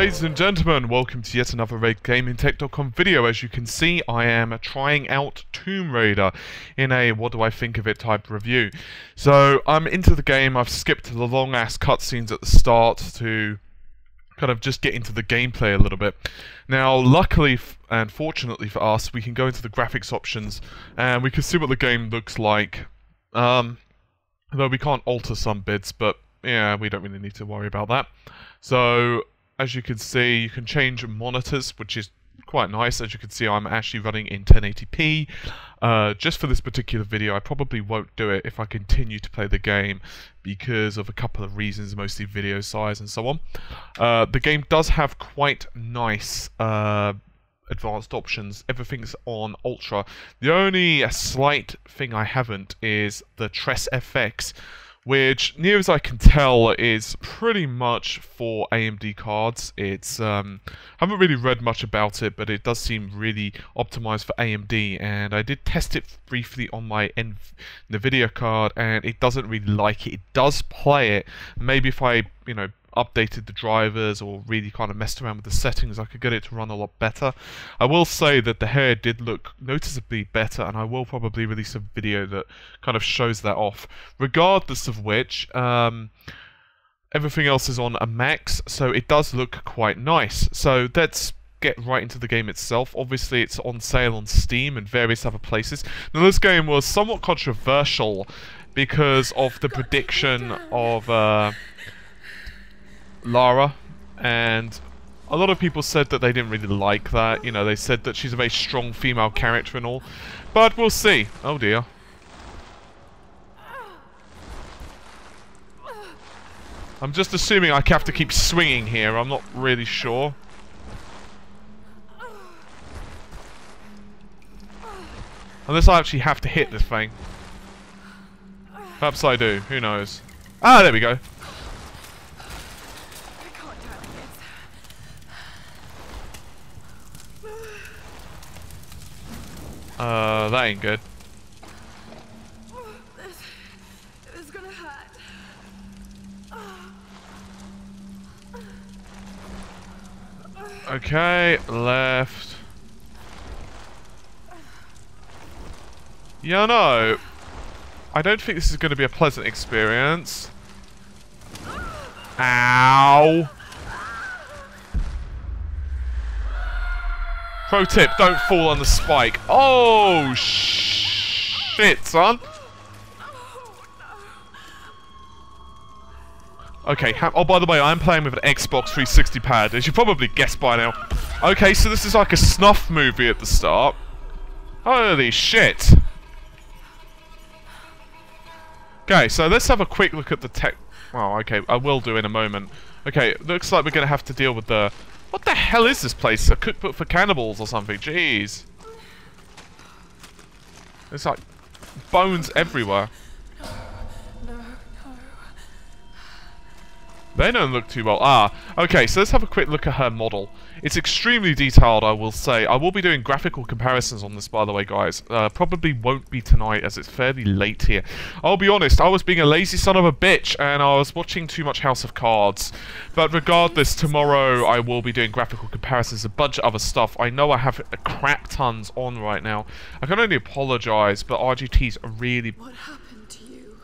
Ladies and gentlemen, welcome to yet another RaidGamingTech.com video. As you can see, I am trying out TombRaider in a what do I think of it type review. So I'm into the game. I've skipped the long ass cutscenes at the start to kind of just get into the gameplay a little bit. Now luckily and fortunately for us, we can go into the graphics options and we can see what the game looks like. Though we can't alter some bits, but yeah, we don't really need to worry about that. So as you can see, you can change monitors, which is quite nice. As you can see, I'm actually running in 1080p. Just for this particular video, I probably won't do it if I continue to play the game because of a couple of reasons, mostly video size and so on. The game does have quite nice advanced options. Everything's on Ultra. The only slight thing I haven't is the Tres FX, which, near as I can tell, is pretty much for AMD cards. It's, I haven't really read much about it, but it does seem really optimized for AMD, and I did test it briefly on my NVIDIA card, and it doesn't really like it. It does play it. Maybe if I, updated the drivers or really kind of messed around with the settings, I could get it to run a lot better. I will say that the hair did look noticeably better, and I will probably release a video that kind of shows that off. Regardless of which, everything else is on a max, so it does look quite nice. So let's get right into the game itself. Obviously it's on sale on Steam and various other places. Now this game was somewhat controversial because of the prediction of Lara, and a lot of people said that they didn't really like that. They said that she's a very strong female character and all, but we'll see. Oh dear. I'm just assuming I have to keep swinging here. I'm not really sure. Unless I actually have to hit this thing. Perhaps I do. Who knows? Ah, there we go. That ain't good. This is gonna hurt. Okay, left. Yeah, no. I don't think this is going to be a pleasant experience. Ow! Pro tip, don't fall on the spike. Oh, shit, son. Okay, oh, by the way, I'm playing with an Xbox 360 pad, as you probably guessed by now. Okay, so this is like a snuff movie at the start. Holy shit. Okay, so let's have a quick look at the tech. Oh, okay, I will do in a moment. Okay, looks like we're going to have to deal with the... What the hell is this place? A cookbook for cannibals or something? Jeez. There's like bones everywhere. They don't look too well. Ah, okay, so let's have a quick look at her model. It's extremely detailed, I will say. I will be doing graphical comparisons on this, by the way, guys. Probably won't be tonight, as it's fairly late here. I'll be honest, I was being a lazy son of a bitch, and I was watching too much House of Cards. But regardless, tomorrow I will be doing graphical comparisons, a bunch of other stuff. I know I have a crap tons on right now. I can only apologise, but RGTs are really... What happened to you?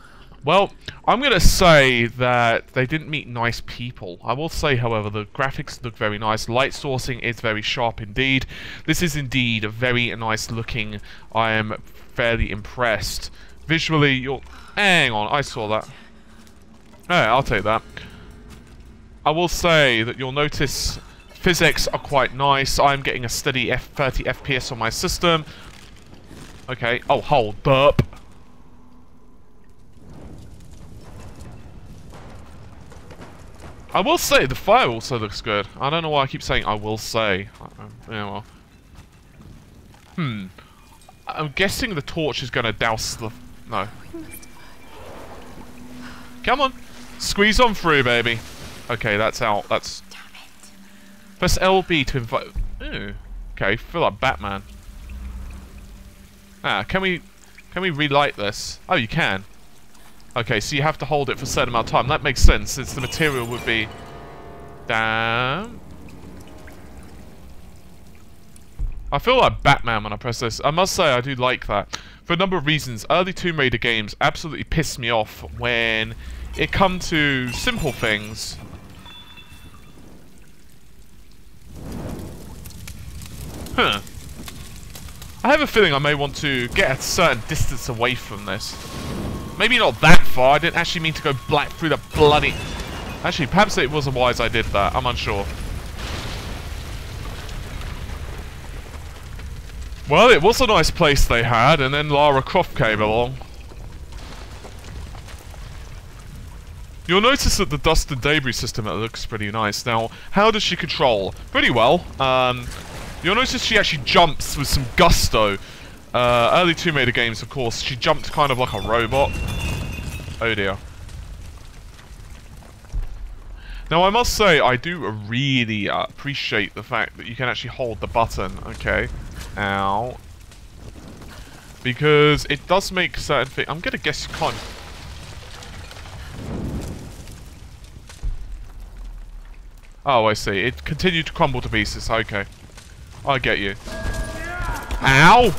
Well, I'm going to say that they didn't meet nice people. I will say, however, the graphics look very nice. Light sourcing is very sharp indeed. This is indeed a very nice looking. I am fairly impressed. Visually, you'll... Hang on, I saw that. Alright, I'll take that. I will say that you'll notice physics are quite nice. I'm getting a steady 30 FPS on my system. Okay. Oh, hold. Burp. I will say, the fire also looks good. I don't know why I keep saying I will say. Yeah, well. I'm guessing the torch is going to douse the... No. Come on. Squeeze on through, baby. Okay, that's out. That's... Press LB to invite... Ooh. Okay, feel like Batman. Ah, can we relight this? Oh, you can. Okay, so you have to hold it for a certain amount of time. That makes sense, since the material would be... Damn. I feel like Batman when I press this. I must say I do like that. For a number of reasons, early Tomb Raider games absolutely piss me off when it comes to simple things. Huh. I have a feeling I may want to get a certain distance away from this. Maybe not that far. I didn't actually mean to go black through the bloody... Actually, perhaps it wasn't wise I did that. I'm unsure. Well, it was a nice place they had, and then Lara Croft came along. You'll notice that the dust and debris system, it looks pretty nice. Now, how does she control? Pretty well. You'll notice she actually jumps with some gusto. Early Tomb Raider games, of course, she jumped kind of like a robot. Oh dear. Now, I must say, I do really appreciate the fact that you can actually hold the button, okay? Ow. Because it does make certain things... I'm gonna guess you can't... Oh, I see. It continued to crumble to pieces. Okay. I get you. Ow!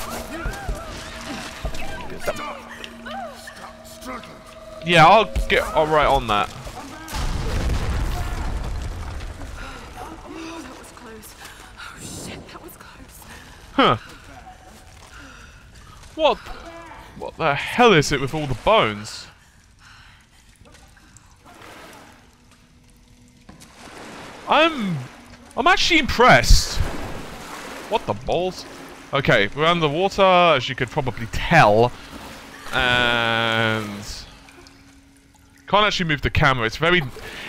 Yeah, I'll get right on that. Oh, that was close. Oh shit, that was close. Huh. What the hell is it with all the bones? I'm actually impressed. What the balls? Okay, we're underwater, as you could probably tell. And... can't actually move the camera. It's very...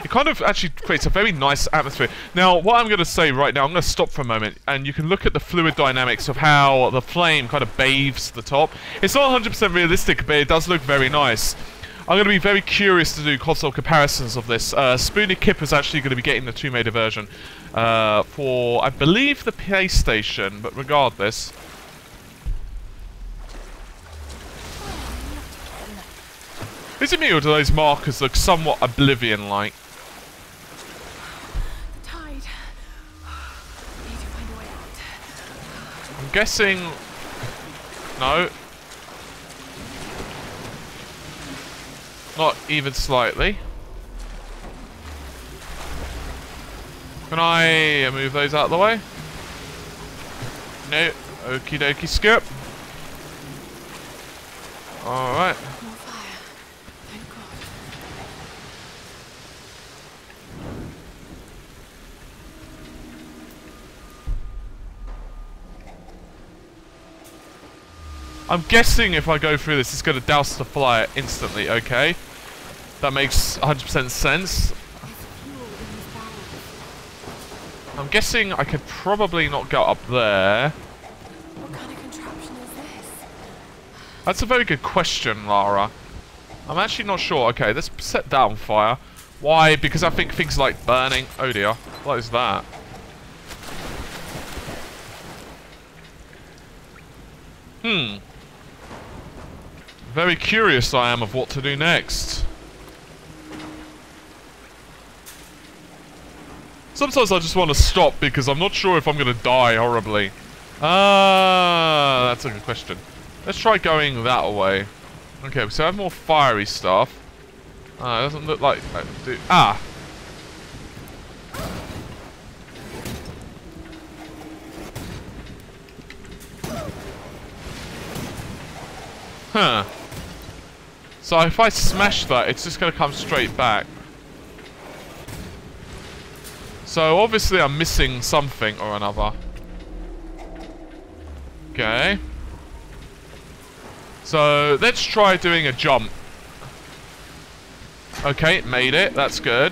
it kind of actually creates a very nice atmosphere. Now, what I'm going to say right now, I'm going to stop for a moment, and you can look at the fluid dynamics of how the flame kind of bathes the top. It's not 100% realistic, but it does look very nice. I'm going to be very curious to do console comparisons of this. Spoony Kip is actually going to be getting the Tomb Raider version for, I believe, the PlayStation, but regardless... Is it me, or do those markers look somewhat Oblivion-like? The tide. We need to find a way out. I'm guessing... no. Not even slightly. Can I move those out of the way? No. Okie dokie skip. Alright. More fire. Thank God. I'm guessing if I go through this, it's going to douse the fire instantly, okay? That makes 100% sense. I'm guessing I could probably not go up there. What kind of contraption is this? That's a very good question, Lara. I'm actually not sure. Okay, let's set that on fire. Why? Because I think things like burning... oh dear. What is that? Very curious I am of what to do next. Sometimes I just want to stop because I'm not sure if I'm going to die horribly. That's a good question. Let's try going that way. Okay, so I have more fiery stuff. It doesn't look like... ah! Huh. So if I smash that, it's just going to come straight back. So obviously I'm missing something or another. Okay. So let's try doing a jump. Okay, made it. That's good.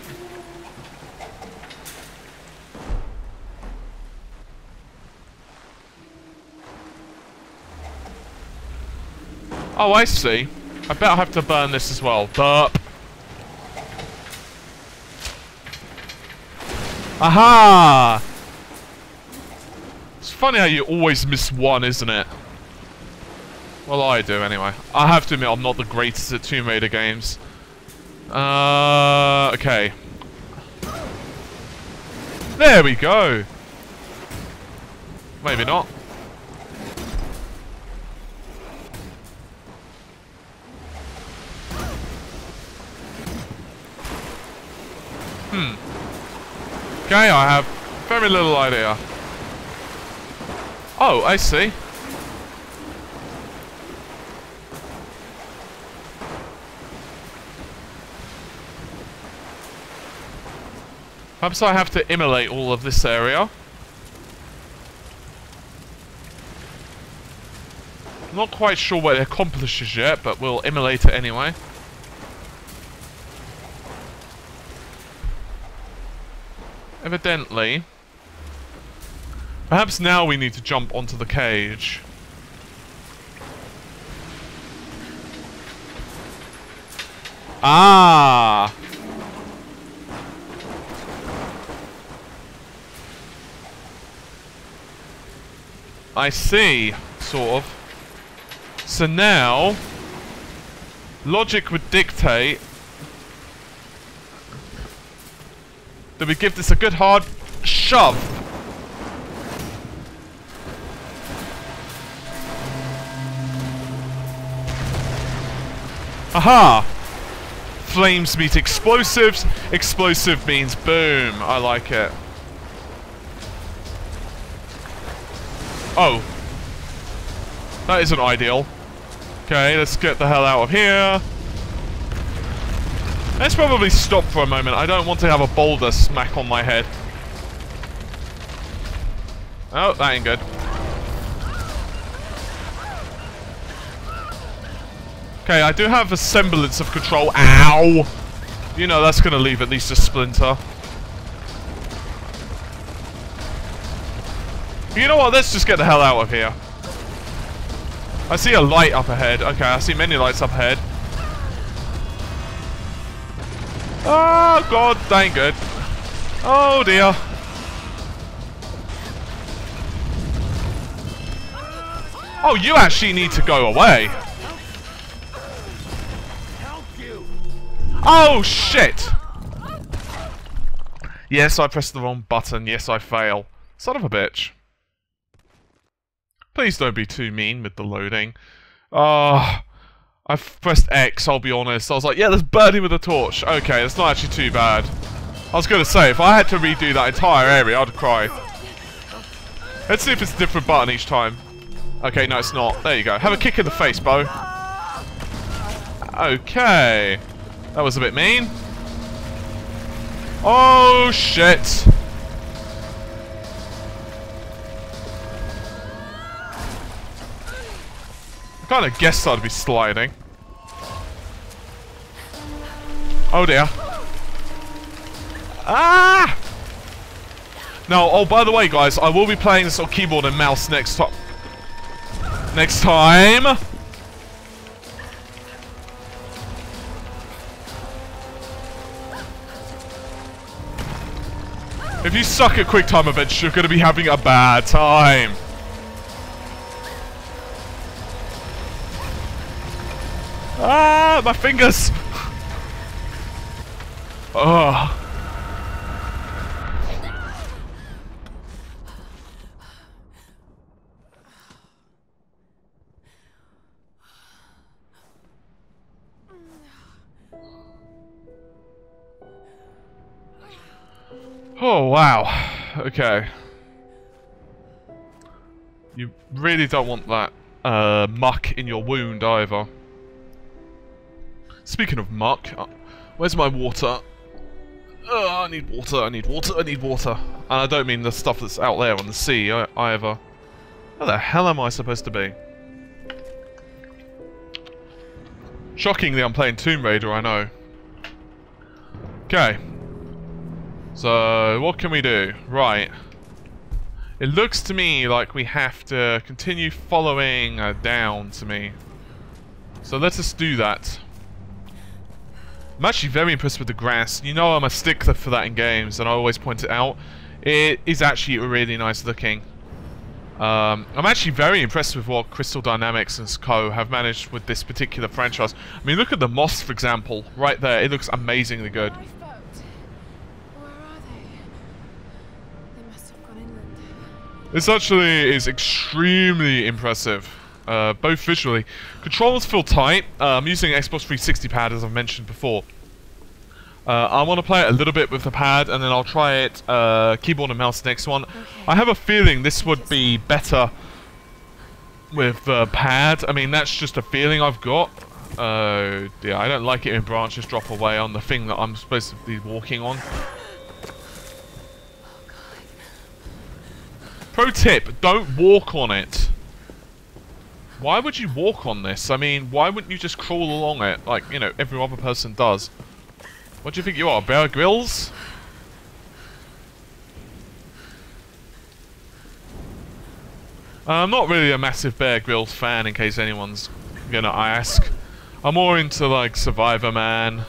Oh, I see. I bet I'll have to burn this as well. Burp. Aha! It's funny how you always miss one, isn't it? Well, I do anyway. I have to admit, I'm not the greatest at Tomb Raider games. Okay. There we go. Maybe not. Okay, I have very little idea. Oh, I see. Perhaps I have to immolate all of this area. Not quite sure what it accomplishes yet, but we'll immolate it anyway. Evidently. Perhaps now we need to jump onto the cage. Ah! I see, sort of. So now, logic would dictate that we give this a good hard shove. Aha! Flames meet explosives. Explosive means boom. I like it. Oh. That isn't ideal. Okay, let's get the hell out of here. Let's probably stop for a moment. I don't want to have a boulder smack on my head. Oh, that ain't good. Okay, I do have a semblance of control. Ow! You know that's gonna leave at least a splinter. You know what? Let's just get the hell out of here. I see a light up ahead. Okay, I see many lights up ahead. Oh god, that ain't good. Oh dear. Oh, you actually need to go away. Oh shit! Yes, I pressed the wrong button. Yes, I fail. Son of a bitch. Please don't be too mean with the loading. I've pressed X, I'll be honest. I was like, yeah, let's burn him with a torch. Okay, that's not actually too bad. I was going to say, if I had to redo that entire area, I'd cry. Let's see if it's a different button each time. Okay, no, it's not. There you go. Have a kick in the face, Bo. Okay. That was a bit mean. Oh, shit. I kind of guessed I'd be sliding. Oh dear. Ah! Now, oh, by the way, guys, I will be playing this on keyboard and mouse next time. If you suck at quick time events, you're going to be having a bad time. Ah, my fingers! Oh. Oh, wow. Okay. You really don't want that muck in your wound either. Speaking of muck, where's my water? Oh, I need water, I need water, I need water. And I don't mean the stuff that's out there on the sea either. Where the hell am I supposed to be? Shockingly, I'm playing Tomb Raider, I know. Okay. So, what can we do? Right. It looks to me like we have to continue following down to me. So let us do that. I'm actually very impressed with the grass. You know I'm a stickler for that in games, and I always point it out. It is actually really nice looking. I'm actually very impressed with what Crystal Dynamics and Co have managed with this particular franchise. I mean, look at the moss, for example, right there. It looks amazingly good. Lifeboat. Where are they? They must have gone inland. This actually is extremely impressive. Both visually. Controls feel tight. I'm using Xbox 360 pad as I've mentioned before. I want to play it a little bit with the pad, and then I'll try it keyboard and mouse next one. Okay. I have a feeling this would be better with the pad. I mean, that's just a feeling I've got. Oh dear, I don't like it when branches drop away on the thing that I'm supposed to be walking on. Pro tip, don't walk on it. Why would you walk on this? I mean, why wouldn't you just crawl along it like, you know, every other person does? What do you think you are, Bear Grylls? I'm not really a massive Bear Grylls fan, in case anyone's gonna ask. I'm more into, like, Survivor Man,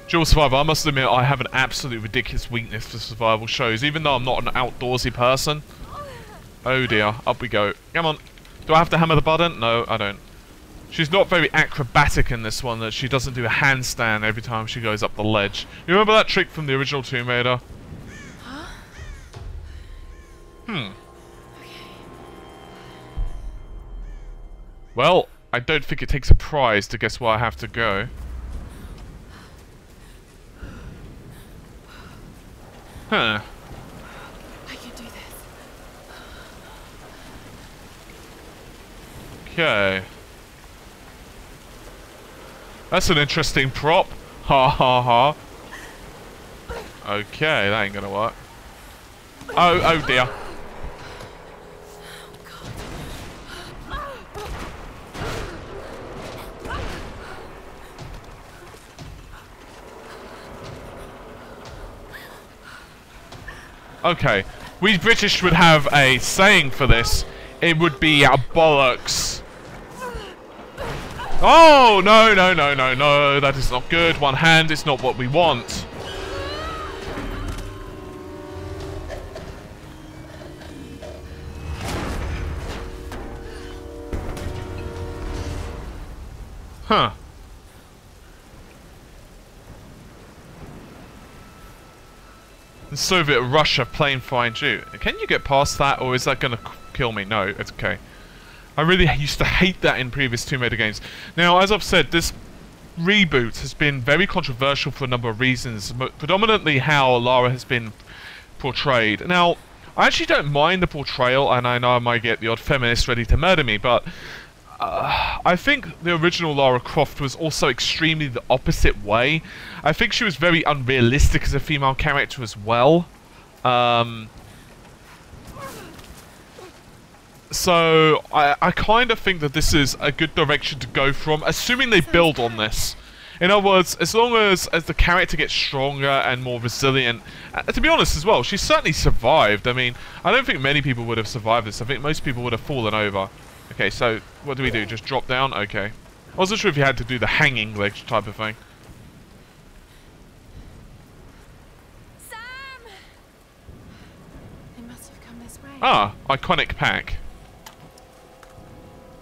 Dual Survivor. I must admit, I have an absolute ridiculous weakness for survival shows, even though I'm not an outdoorsy person. Oh dear, up we go. Come on. Do I have to hammer the button? No, I don't. She's not very acrobatic in this one, that she doesn't do a handstand every time she goes up the ledge. You remember that trick from the original Tomb Raider? Huh? Hmm. Okay. Well, I don't think it takes a prize to guess where I have to go. Huh. I can do this. Okay. That's an interesting prop. Ha ha ha. Okay, that ain't gonna work. Oh dear. Okay, we British would have a saying for this. It would be bollocks. Oh, no, no, no, no, no, that is not good. One hand is not what we want. Huh. In Soviet Russia, plane find you. Can you get past that, or is that gonna kill me? No, it's okay. I really used to hate that in previous Tomb Raider games. Now, as I've said, this reboot has been very controversial for a number of reasons, predominantly how Lara has been portrayed. Now, I actually don't mind the portrayal, and I know I might get the odd feminist ready to murder me, but I think the original Lara Croft was also extremely the opposite way. I think she was very unrealistic as a female character as well. So, I kind of think that this is a good direction to go from, assuming they build on this. In other words, as long as the character gets stronger and more resilient, to be honest as well, she certainly survived. I mean, I don't think many people would have survived this. I think most people would have fallen over. Okay, so what do we do? Just drop down? Okay. I wasn't sure if you had to do the hanging ledge type of thing. Sam! They must have come this way. Ah, iconic pack.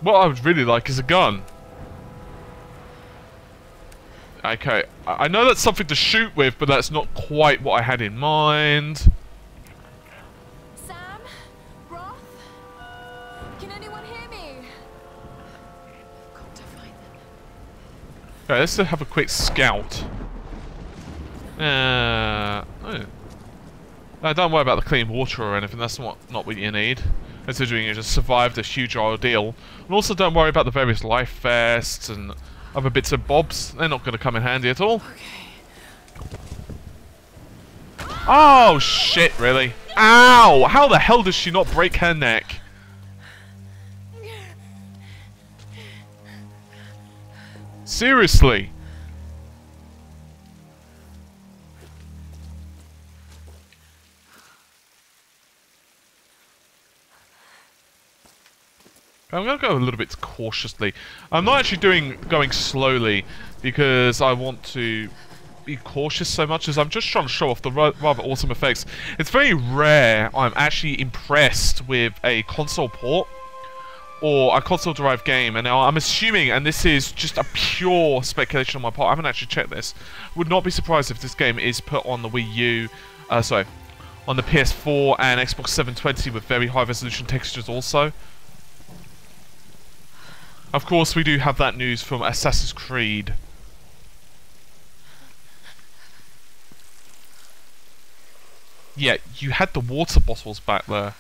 What I would really like is a gun. Okay, I know that's something to shoot with, but that's not quite what I had in mind. Sam? Roth? Can anyone hear me? I've got to find them. Okay, let's have a quick scout. Oh. Don't worry about the clean water or anything, that's not what you need. Considering you just survived a huge ordeal. And also don't worry about the various life vests and other bits and bobs. They're not going to come in handy at all. Okay. Oh, shit, really? Ow! How the hell does she not break her neck? Seriously? I'm going to go a little bit cautiously. I'm not actually going slowly because I want to be cautious so much as I'm just trying to show off the rather awesome effects. It's very rare I'm actually impressed with a console port or a console-derived game, and now I'm assuming, and this is just a pure speculation on my part, I haven't actually checked this, would not be surprised if this game is put on the Wii U, on the PS4 and Xbox 720 with very high resolution textures also. Of course, we do have that news from Assassin's Creed. yeah, you had the water bottles back there.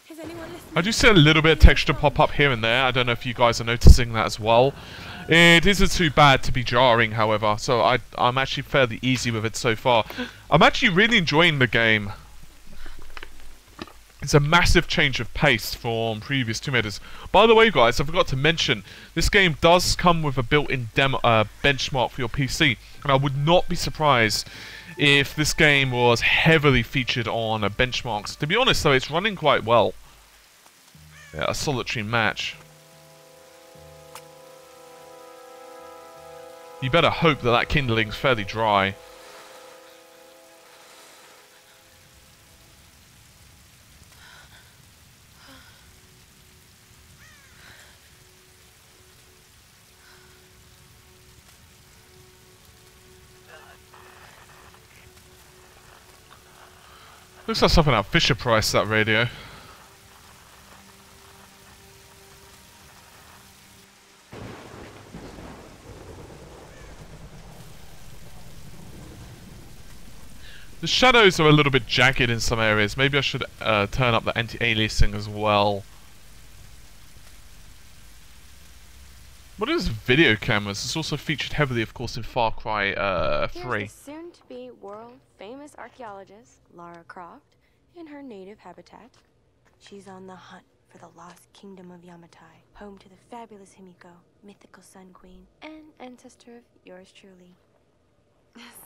Is anyone listening? I do see a little bit of texture pop up here and there. I don't know if you guys are noticing that as well. It isn't too bad to be jarring, however, so I'm actually fairly easy with it so far. I'm actually really enjoying the game. It's a massive change of pace from previous Tomb Raiders. By the way, guys, I forgot to mention, this game does come with a built-in benchmark for your PC, and I would not be surprised if this game was heavily featured on benchmarks. To be honest, though, it's running quite well. Yeah, a solitary match. You better hope that kindling's fairly dry. Looks like something out of Fisher Price, that radio. The shadows are a little bit jagged in some areas. Maybe I should turn up the anti-aliasing as well. What is video cameras? It's also featured heavily, of course, in Far Cry 3. Here's the soon-to-be world-famous archaeologist, Lara Croft, in her native habitat. She's on the hunt for the lost kingdom of Yamatai, home to the fabulous Himiko, mythical Sun Queen, and ancestor of yours truly.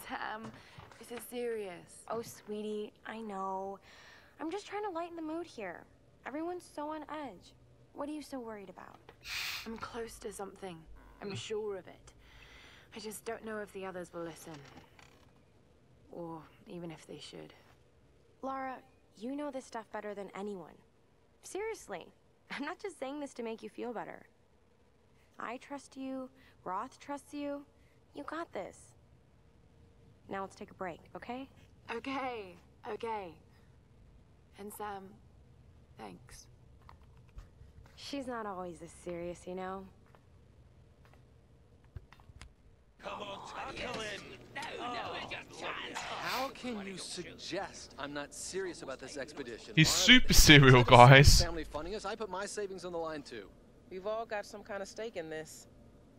Sam, this is serious. Oh, sweetie, I know. I'm just trying to lighten the mood here. Everyone's so on edge. What are you so worried about? I'm close to something. I'm sure of it. I just don't know if the others will listen. Or even if they should. Lara, you know this stuff better than anyone. Seriously, I'm not just saying this to make you feel better. I trust you, Roth trusts you. You got this. Now let's take a break, okay? Okay, okay. And Sam, thanks. She's not always this serious, you know? Come on, tackle it! How can you suggest I'm not serious about this expedition? He's Lara, super serial, guys. family funding us, I put my savings on the line too. We've all got some kind of stake in this.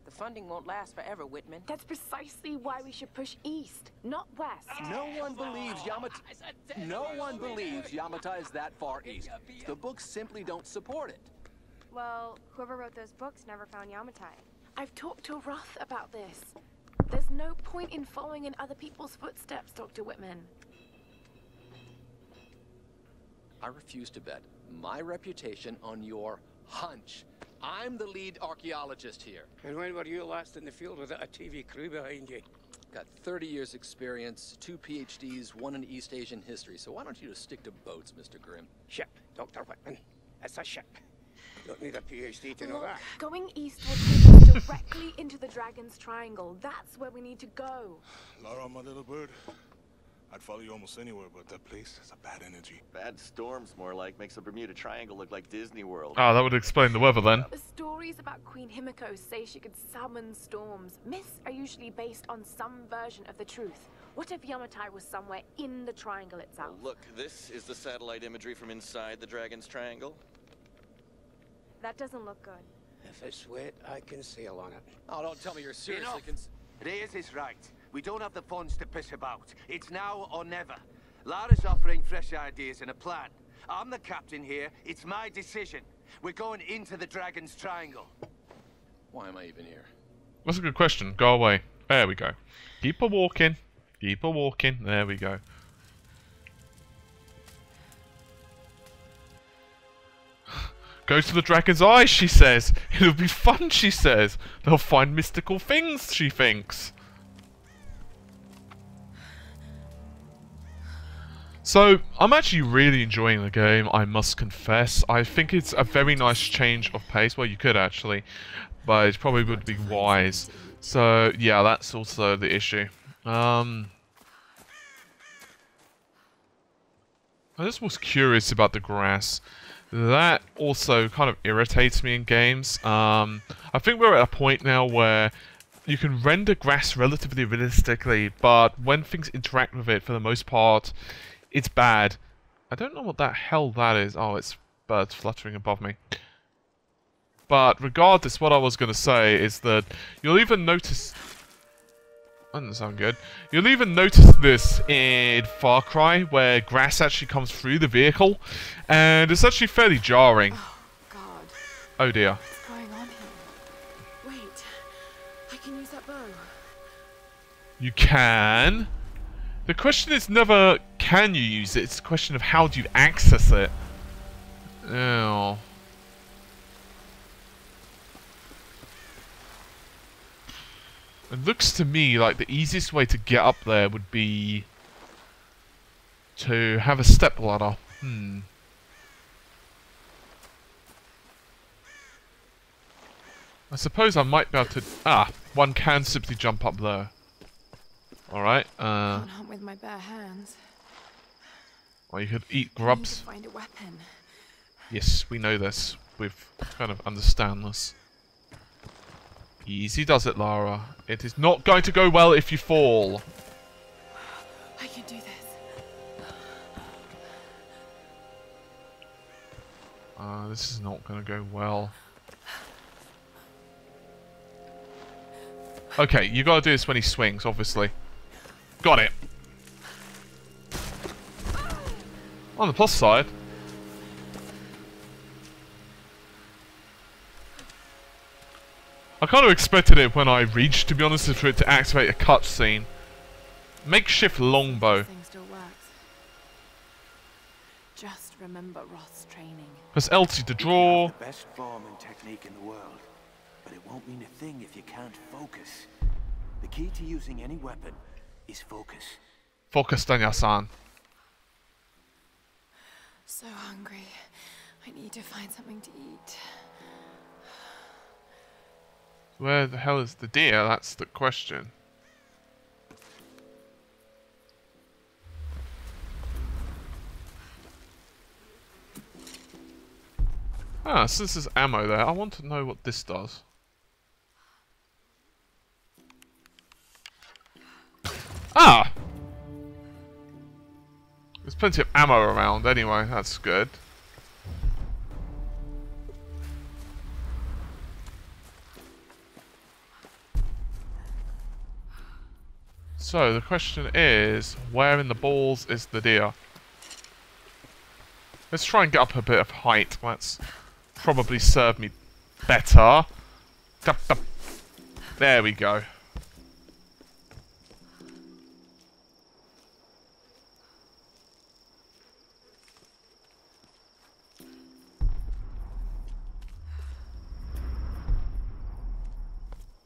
The funding won't last forever, Whitman. That's precisely why we should push east, not west. No one believes Yamatai is that far east. The books simply don't support it. Well, whoever wrote those books never found Yamatai. I've talked to Roth about this. There's no point in following in other people's footsteps, Dr. Whitman. I refuse to bet my reputation on your hunch. I'm the lead archaeologist here. And when were you last in the field without a TV crew behind you? Got 30 years experience, 2 PhDs, 1 in East Asian history, so why don't you just stick to boats, Mr. Grimm? Ship, Dr. Whitman. It's a ship. Don't need a PhD to know Look, that. going east will take us directly into the Dragon's Triangle. That's where we need to go. Lara, my little bird. I'd follow you almost anywhere, but that place has a bad energy. Bad storms, more like. Makes the Bermuda Triangle look like Disney World. Ah, that would explain the weather then. The stories about Queen Himiko say she could summon storms. Myths are usually based on some version of the truth. What if Yamatai was somewhere in the triangle itself? Well, look, this is the satellite imagery from inside the Dragon's Triangle. That doesn't look good. If it's wet, I can sail on it. Oh, don't tell me you're seriously Reyes is right. We don't have the funds to piss about. It's now or never. Lara's offering fresh ideas and a plan. I'm the captain here. It's my decision. We're going into the Dragon's Triangle. Why am I even here? That's a good question. Go away. There we go. Keep a walking. Keep a walking. There we go. Go to the Dragon's Eye, she says. It'll be fun, she says. They'll find mystical things, she thinks. So, I'm actually really enjoying the game, I must confess. I think it's a very nice change of pace. Well, you could actually, but it probably would be wise. So, yeah, that's also the issue. I just was curious about the grass. That also kind of irritates me in games. I think we're at a point now where you can render grass relatively realistically, but when things interact with it, for the most part, it's bad. I don't know what the hell that is. Oh, it's birds fluttering above me. But regardless, what I was going to say is that you'll even notice... That doesn't sound good. You'll even notice this in Far Cry, where grass actually comes through the vehicle, and it's actually fairly jarring. Oh, God. Oh, dear. What's going on here? Wait. I can use that bow. You can. The question is never, can you use it? It's a question of how do you access it. Oh. It looks to me like the easiest way to get up there would be to have a step ladder. I suppose I might be able to... Ah, one can simply jump up there. Alright, I can't hunt with my bare hands. Well, you could eat I grubs. need to find a weapon. Yes, we know this. We've kind of understand this. Easy does it, Lara. It is not going to go well if you fall. I can do this. This is not going to go well. Okay, you got to do this when he swings, obviously. Got it. On the plus side, I kind of expected it when I reached, to be honest, for it to activate a cutscene. Makeshift longbow. Thing still works. Just remember Roth's training. Press LT to draw. The best form and technique in the world, but it won't mean a thing if you can't focus. The key to using any weapon is focus. Focus, Danya-san. So hungry. I need to find something to eat. Where the hell is the deer? That's the question. Ah, since there's ammo there, I want to know what this does. Ah! There's plenty of ammo around anyway, that's good. So, the question is, where in the balls is the deer? Let's try and get up a bit of height. That's probably serve me better. There we go.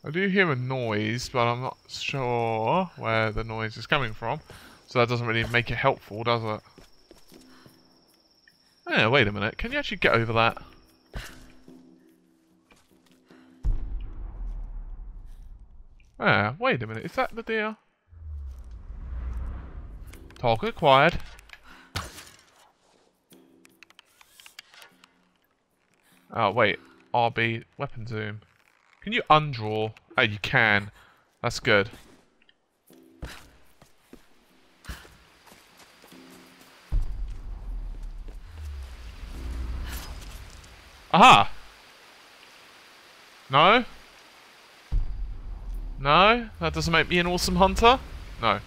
I do hear a noise, but I'm not sure where the noise is coming from. So that doesn't really make it helpful, does it? Yeah, wait a minute. Can you actually get over that? Ah, wait a minute. Is that the deer? Talk acquired. Oh, wait. RB, weapon zoom. Can you undraw? Oh, you can. That's good. Aha! No? No? That doesn't make me an awesome hunter? No.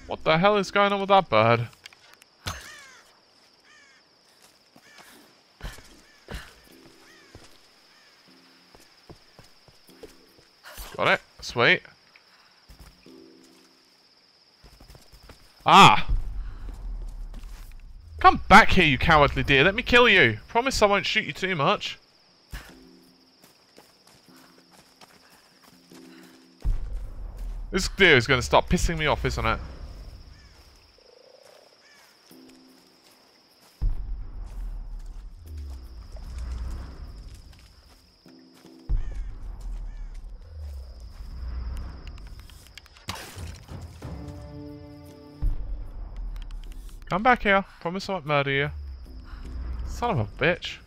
What the hell is going on with that bird? Got it. Sweet. Ah! Come back here, you cowardly deer. Let me kill you. Promise I won't shoot you too much. This deer is going to start pissing me off, isn't it? Come back here. Promise I won't murder you. Son of a bitch.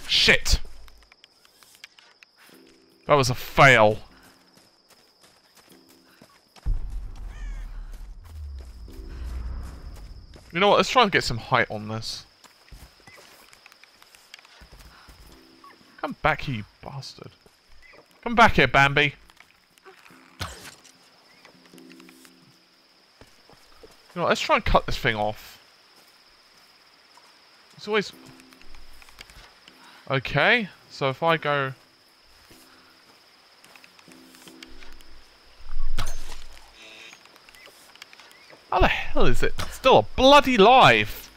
Shit! That was a fail. You know what? Let's try and get some height on this. Come back here, you bastard. Come back here, Bambi. You know what? Let's try and cut this thing off. It's always... Okay, so if I go... How the hell is it still a bloody live?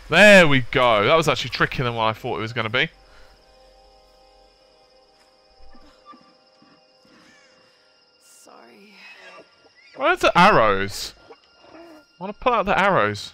There we go. That was actually trickier than what I thought it was going to be. Sorry. Where's the arrows? I want to pull out the arrows.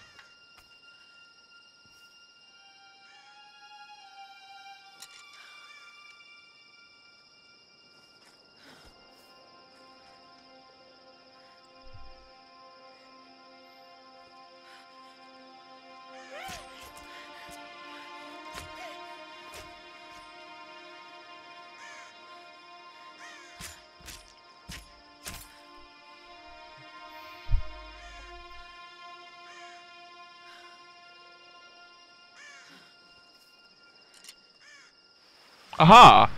Aha!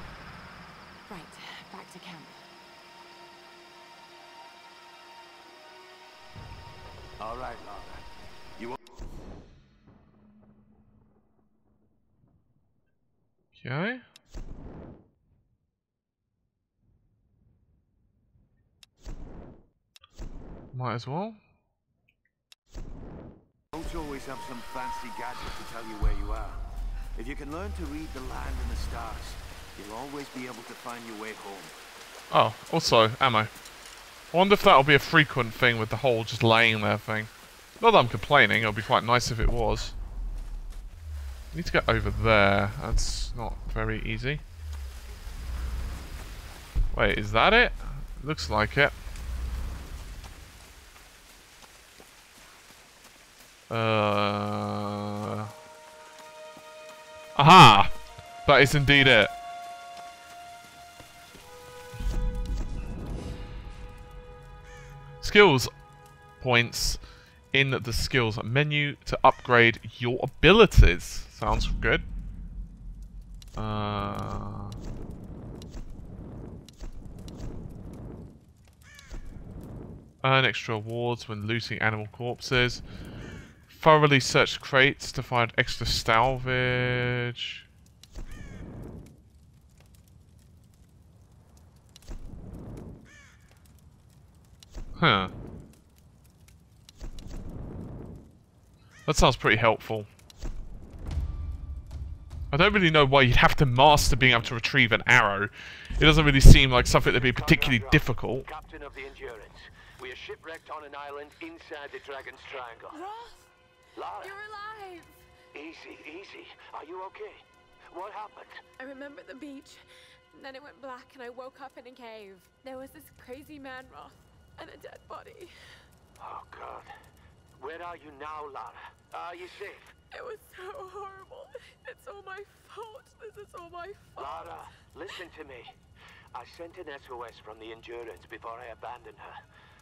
Right, back to camp. All right, Lara. You Okay. Might as well. don't always have some fancy gadget to tell you where you are. If you can learn to read the land and the stars, you'll always be able to find your way home. Oh, also, ammo. I wonder if that'll be a frequent thing with the whole just laying there thing. Not that I'm complaining, it'll be quite nice if it was. I need to get over there. That's not very easy. Wait, is that it? Looks like it. Aha! That is indeed it. Skills points in the skills menu to upgrade your abilities. Sounds good. Earn extra awards when looting animal corpses. Thoroughly search crates to find extra salvage. Huh. That sounds pretty helpful. I don't really know why you'd have to master being able to retrieve an arrow. It doesn't really seem like something that'd be particularly difficult. Captain of the Endurance. We are shipwrecked on an island inside the Dragon's Triangle. Roth! Lara! You're alive! Easy, easy. Are you okay? What happened? I remember the beach, and then it went black and I woke up in a cave. There was this crazy man, Roth, and a dead body. Oh, God. Where are you now, Lara? Are you safe? It was so horrible. It's all my fault. This is all my fault. Lara, listen to me. I sent an SOS from the Endurance before I abandoned her.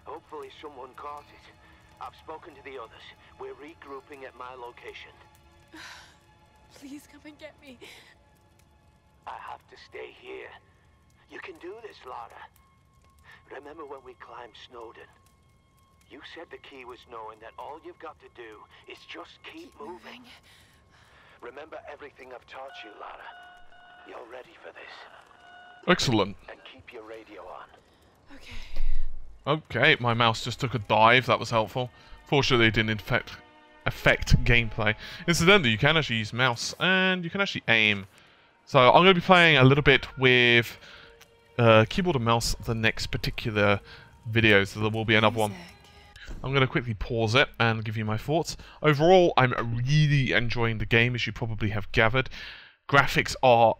Hopefully someone caught it. I've spoken to the others. We're regrouping at my location. Please come and get me. I have to stay here. You can do this, Lara. Remember when we climbed Snowden? You said the key was knowing that all you've got to do is just keep moving. Remember everything I've taught you, Lara. You're ready for this. Excellent. And keep your radio on. Okay. Okay, my mouse just took a dive. That was helpful. Fortunately, it didn't affect gameplay. Incidentally, you can actually use mouse, and you can actually aim. So I'm going to be playing a little bit with keyboard and mouse the next particular video, so there will be another one. I'm going to quickly pause it and give you my thoughts. Overall, I'm really enjoying the game, as you probably have gathered. Graphics are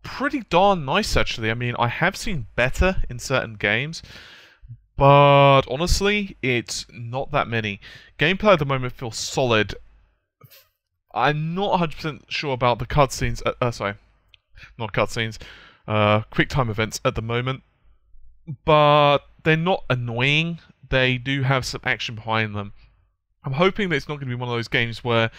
pretty darn nice, actually. I mean, I have seen better in certain games, but honestly, it's not that many. Gameplay at the moment feels solid. I'm not 100% sure about the cutscenes. Sorry, not cutscenes. Quick time events at the moment, but they're not annoying. They do have some action behind them. I'm hoping that it's not going to be one of those games where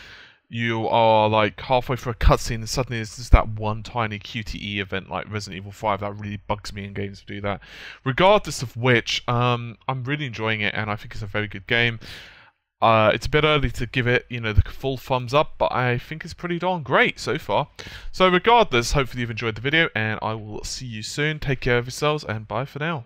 you are like halfway through a cutscene and suddenly there's just that one tiny QTE event like Resident Evil 5 that really bugs me in games to do that. Regardless of which, I'm really enjoying it and I think it's a very good game. It's a bit early to give it, you know, the full thumbs up, but I think it's pretty darn great so far. So regardless, hopefully you've enjoyed the video and I will see you soon. Take care of yourselves and bye for now.